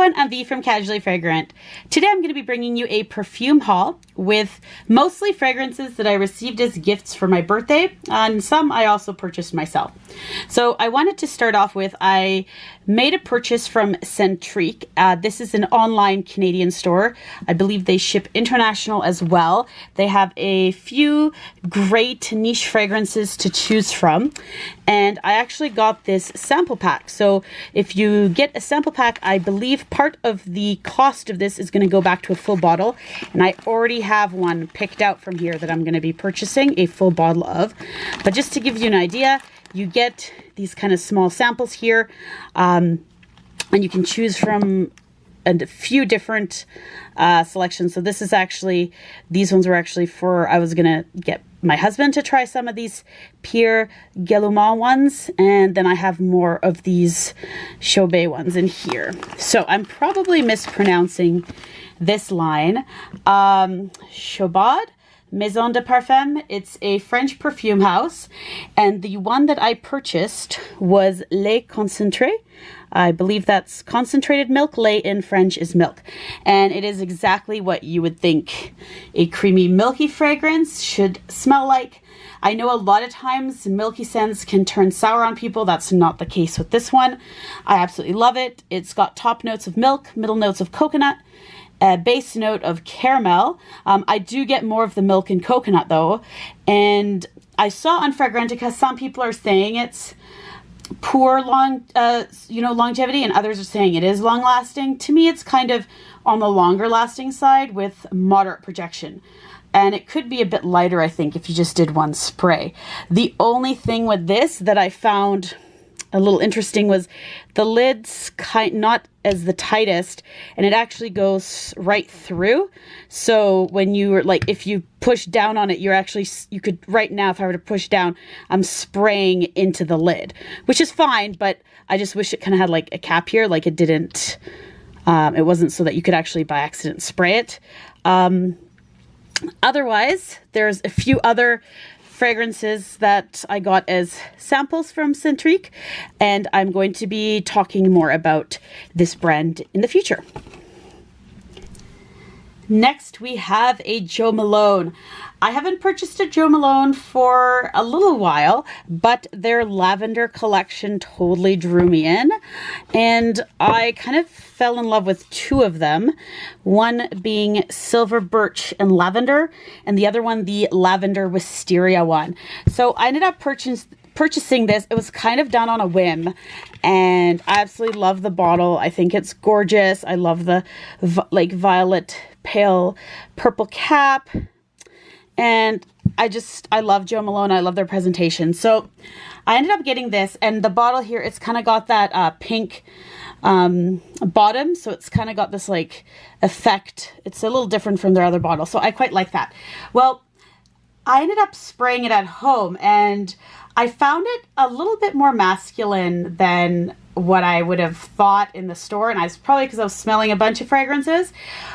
everyone, I'm V from Casually Fragrant. Today I'm going to be bringing you a perfume haul with mostly fragrances that I received as gifts for my birthday, and some I also purchased myself. So I wanted to start off with, I made a purchase from Centric. This is an online Canadian store. I believe they ship international as well. They have a few great niche fragrances to choose from, and I actually got this sample pack. So if you get a sample pack, I believe part of the cost of this is going to go back to a full bottle, and I already have one picked out from here that I'm going to be purchasing a full bottle of. But just to give you an idea, you get these kind of small samples here, and you can choose from a few different selections. So this is actually, these ones were actually for, I was gonna get my husband to try some of these Pierre Guillaume ones, and then I have more of these Chauvet ones in here. So I'm probably mispronouncing this line. Chauvet Maison de Parfum. It's a French perfume house, and the one that I purchased was lait concentré. I believe that's concentrated milk. Lait in French is milk, and it is exactly what you would think a creamy milky fragrance should smell like. I know a lot of times milky scents can turn sour on people. That's not the case with this one. I absolutely love it. It's got top notes of milk, middle notes of coconut, a base note of caramel. I do get more of the milk and coconut though, and I saw on Fragrantica some people are saying it's poor longevity, and others are saying it is long lasting. To me, it's kind of on the longer lasting side with moderate projection, and it could be a bit lighter, I think, if you just did one spray. The only thing with this that I found a little interesting was the lid's not as the tightest, and it actually goes right through. So when you were like, if you push down on it, you could right now, if I were to push down, I'm spraying into the lid, which is fine, but I just wish it kind of had like a cap here, like it didn't, it wasn't so that you could actually by accident spray it. Otherwise, there's a few other fragrances that I got as samples from Centric, and I'm going to be talking more about this brand in the future. Next, we have a Jo Malone. I haven't purchased a Jo Malone for a little while, but their lavender collection totally drew me in, and I kind of fell in love with two of them. One being Silver Birch and Lavender, and the other one the Lavender Wisteria one. So I ended up purchasing this. It was kind of done on a whim, and I absolutely love the bottle. I think it's gorgeous. I love the like violet pale purple cap, and I love Jo Malone. I love their presentation. So I ended up getting this, and the bottle here, it's kind of got that pink bottom, so it's kind of got this like effect. It's a little different from their other bottle, so I quite like that. Well, I ended up spraying it at home, and I found it a little bit more masculine than what I would have thought in the store, and I was probably because I was smelling a bunch of fragrances.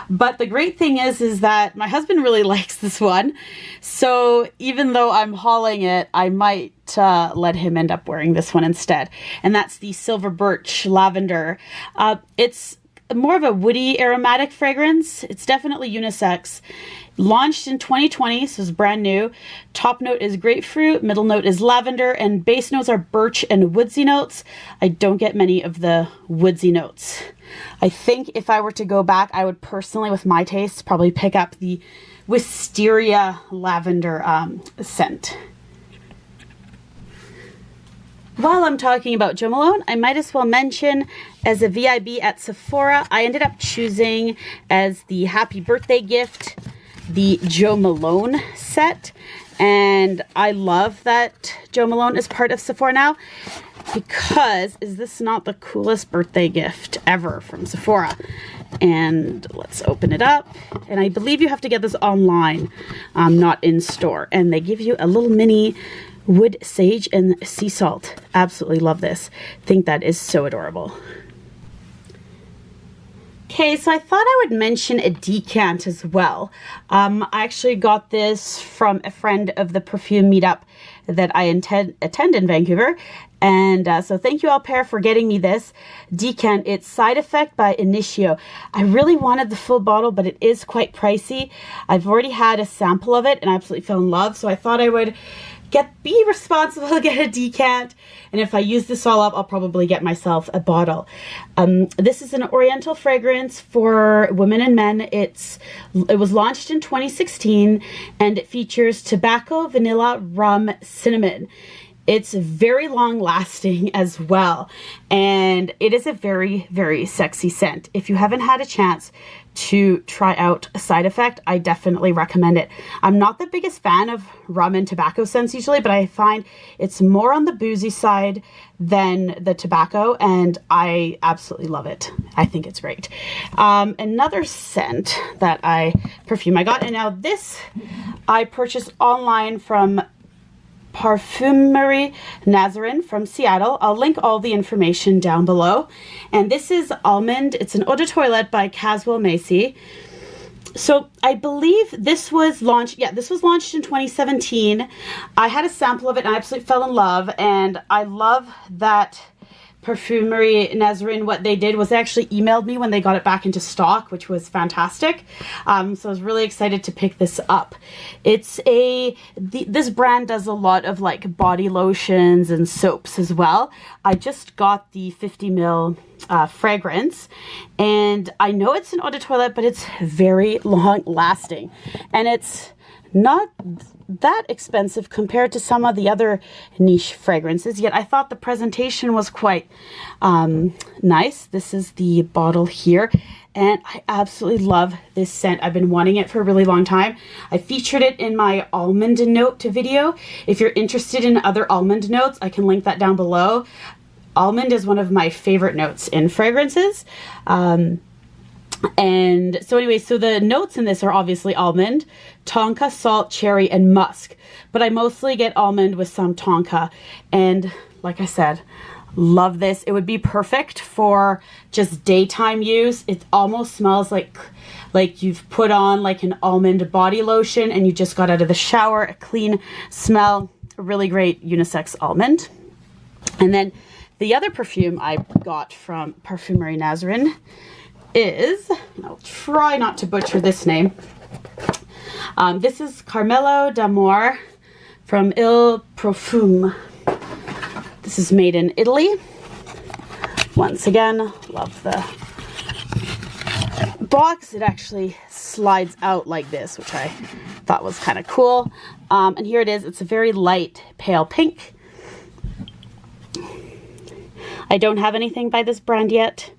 But the great thing is that my husband really likes this one, so even though I'm hauling it, I might let him end up wearing this one instead, and that's the Silver Birch Lavender. It's more of a woody aromatic fragrance. It's definitely unisex. Launched in 2020, so it's brand new. Top note is grapefruit, middle note is lavender, and base notes are birch and woodsy notes. I don't get many of the woodsy notes. I think if I were to go back, I would personally, with my taste, probably pick up the Wisteria lavender scent. While I'm talking about Jo Malone, I might as well mention, as a VIB at Sephora, I ended up choosing as the happy birthday gift the Jo Malone set, and I love that Jo Malone is part of Sephora now, because is this not the coolest birthday gift ever from Sephora? And let's open it up, and I believe you have to get this online, not in store, and they give you a little mini wood sage and sea salt. Absolutely love this. Think that is so adorable. Okay, so I thought I would mention a decant as well. I actually got this from a friend of the perfume meetup that I attend in Vancouver. And so thank you, Au Pair, for getting me this decant. It's Side Effect by Initio. I really wanted the full bottle, but it is quite pricey. I've already had a sample of it and I absolutely fell in love. So I thought I would be responsible, get a decant, and if I use this all up, I'll probably get myself a bottle. This is an oriental fragrance for women and men. It was launched in 2016, and it features tobacco, vanilla, rum, cinnamon. It's very long lasting as well, and it is a very, very sexy scent. If you haven't had a chance to try out Side Effect, I definitely recommend it. I'm not the biggest fan of rum and tobacco scents usually, but I find it's more on the boozy side than the tobacco, and I absolutely love it. I think it's great. Another scent that perfume I got, and now this I purchased online from Parfumerie Nazrin from Seattle. I'll link all the information down below. And this is Almond. It's an eau de toilette by Caswell Macy. So I believe this was launched, this was launched in 2017. I had a sample of it and I absolutely fell in love. And I love that Parfumerie Nazrin, what they did was they actually emailed me when they got it back into stock, which was fantastic. So I was really excited to pick this up. This brand does a lot of like body lotions and soaps as well. I just got the 50 ml fragrance, and I know it's an eau de toilette, but it's very long lasting, and it's not that expensive compared to some of the other niche fragrances, yet I thought the presentation was quite nice. This is the bottle here, and I absolutely love this scent. I've been wanting it for a really long time. I featured it in my almond note video. If you're interested in other almond notes, I can link that down below. Almond is one of my favorite notes in fragrances. And so anyway, so the notes in this are obviously almond, tonka, salt, cherry, and musk. But I mostly get almond with some tonka. And like I said, love this. It would be perfect for just daytime use. It almost smells like you've put on like an almond body lotion and you just got out of the shower. A clean smell, a really great unisex almond. And then the other perfume I got from Parfumerie Nazrin is, I'll try not to butcher this name. This is Carmelo d'Amore from Il Profumo. This is made in Italy. Once again, love the box. It actually slides out like this, which I thought was kind of cool. And here it is. It's a very light pale pink. I don't have anything by this brand yet.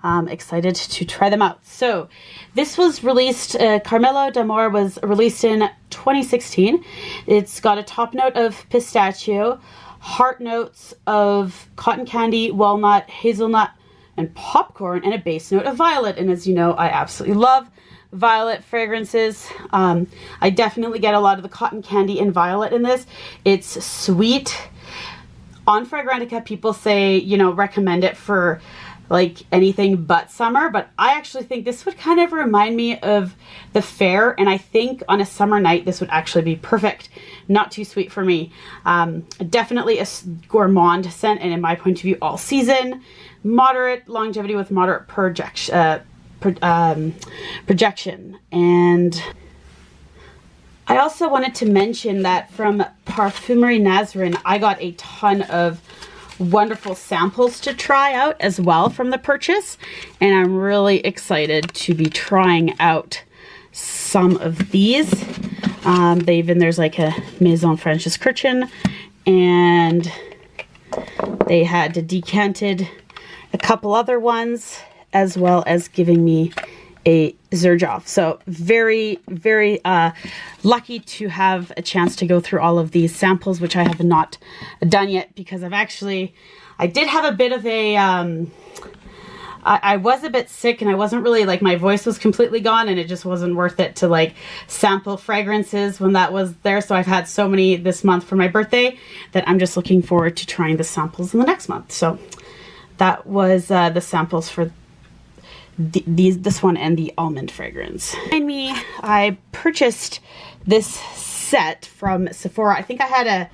I'm excited to try them out. So this was released, Carmelo d'Amore was released in 2016. It's got a top note of pistachio, heart notes of cotton candy, walnut, hazelnut, and popcorn, and a base note of violet. And as you know, I absolutely love violet fragrances. I definitely get a lot of the cotton candy and violet in this. It's sweet. On Fragrantica, people say, you know, recommend it for like anything but summer, but I actually think this would kind of remind me of the fair, and I think on a summer night this would actually be perfect. Not too sweet for me. Definitely a gourmand scent, and in my point of view, all season. Moderate longevity with moderate projection. And I also wanted to mention that from Parfumerie Nazrin, I got a ton of wonderful samples to try out as well from the purchase, and I'm really excited to be trying out some of these. There's like a Maison Francis Kirchen, and they had decanted a couple other ones as well as giving me a Xerjoff. So very, very lucky to have a chance to go through all of these samples, which I have not done yet because I did have a bit of a, I was a bit sick and I wasn't really, like, my voice was completely gone and it just wasn't worth it to like sample fragrances when that was there. So I've had so many this month for my birthday that I'm just looking forward to trying the samples in the next month. So that was the samples for this one and the almond fragrance. Behind me, I purchased this set from Sephora. I think I had a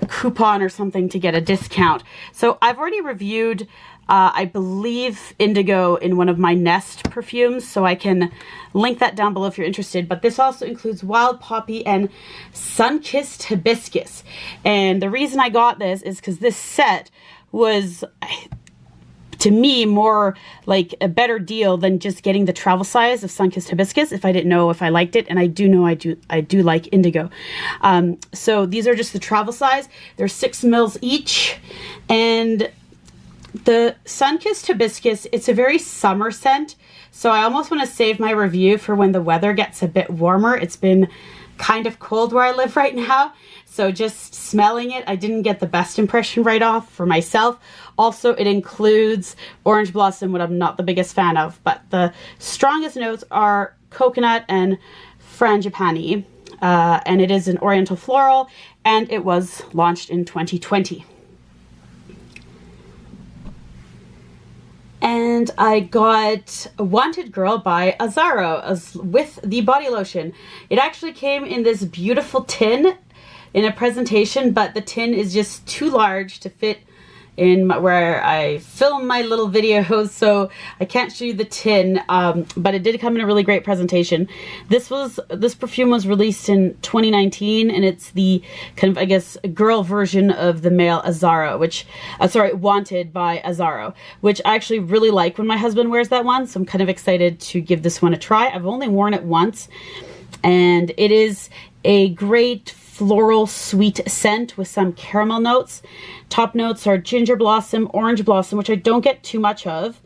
coupon or something to get a discount. So I've already reviewed, I believe, Indigo in one of my Nest perfumes, so I can link that down below if you're interested. But this also includes Wild Poppy and Sun-Kissed Hibiscus. And the reason I got this is because this set was, to me, more like a better deal than just getting the travel size of Sun-Kissed Hibiscus if I didn't know if I liked it, and I do know I do like Indigo. So these are just the travel size. They're 6 mils each, and the Sun-Kissed Hibiscus, it's a very summer scent, so I almost want to save my review for when the weather gets a bit warmer. It's been kind of cold where I live right now, so just smelling it, I didn't get the best impression right off for myself. Also, it includes Orange Blossom, what I'm not the biggest fan of, but the strongest notes are coconut and frangipani, and it is an oriental floral, and it was launched in 2020. And I got Wanted Girl by Azzaro with the body lotion. It actually came in this beautiful tin in a presentation, but the tin is just too large to fit in where I film my little videos, so I can't show you the tin, but it did come in a really great presentation. This perfume was released in 2019, and it's the kind of, I guess, girl version of the male Azzaro, which, Wanted by Azzaro, which I actually really like when my husband wears that one, so I'm kind of excited to give this one a try. I've only worn it once, and it is a great floral sweet scent with some caramel notes. Top notes are ginger blossom, orange blossom, which I don't get too much of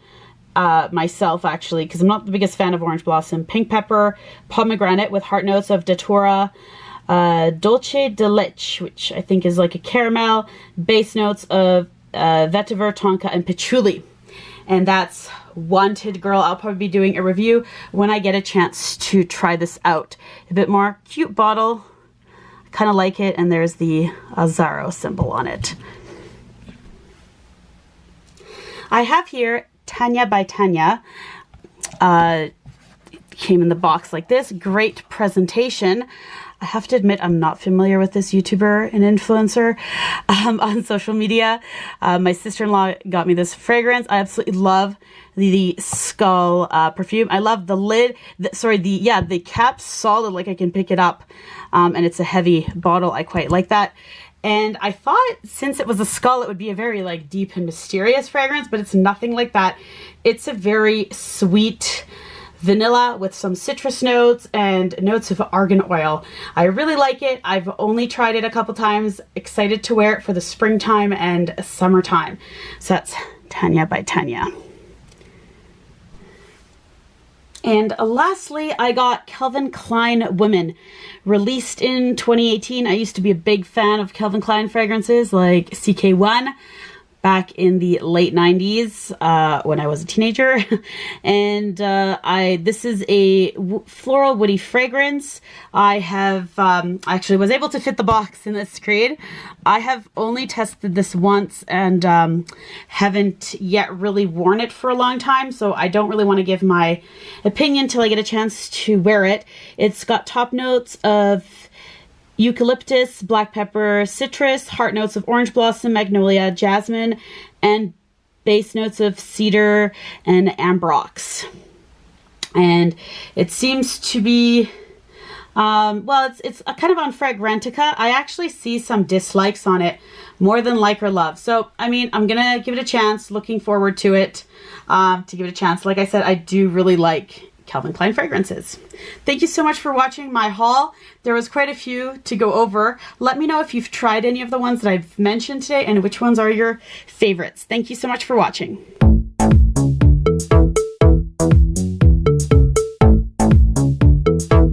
myself, actually, because I'm not the biggest fan of orange blossom. Pink pepper, pomegranate with heart notes of datura, dolce de leche, which I think is like a caramel, base notes of vetiver, tonka, and patchouli. And that's Wanted Girl. I'll probably be doing a review when I get a chance to try this out. A bit more cute bottle. Kind of like it, and there's the Azzaro symbol on it. I have here Tanya by Tanya. It came in the box like this. Great presentation. I have to admit, I'm not familiar with this YouTuber and influencer on social media. My sister-in-law got me this fragrance. I absolutely love the skull perfume. I love the lid. The cap's solid, like I can pick it up. And it's a heavy bottle. I quite like that. And I thought, since it was a skull, it would be a very like deep and mysterious fragrance, but it's nothing like that. It's a very sweet vanilla with some citrus notes and notes of argan oil. I really like it. I've only tried it a couple times. Excited to wear it for the springtime and summertime. So that's Tanya by Tanya. And lastly, I got Calvin Klein Women, released in 2018. I used to be a big fan of Calvin Klein fragrances like CK1 back in the late 90s when I was a teenager. And this is a floral woody fragrance. I have actually was able to fit the box in this screen. I have only tested this once and haven't yet really worn it for a long time, so I don't really want to give my opinion till I get a chance to wear it. It's got top notes of eucalyptus, black pepper, citrus, heart notes of orange blossom, magnolia, jasmine, and base notes of cedar and ambrox. And it seems to be, it's kind of on Fragrantica. I actually see some dislikes on it, more than like or love. So, I mean, I'm gonna give it a chance. Looking forward to it, to give it a chance. Like I said, I do really like Calvin Klein fragrances. Thank you so much for watching my haul. There was quite a few to go over. Let me know if you've tried any of the ones that I've mentioned today and which ones are your favorites. Thank you so much for watching.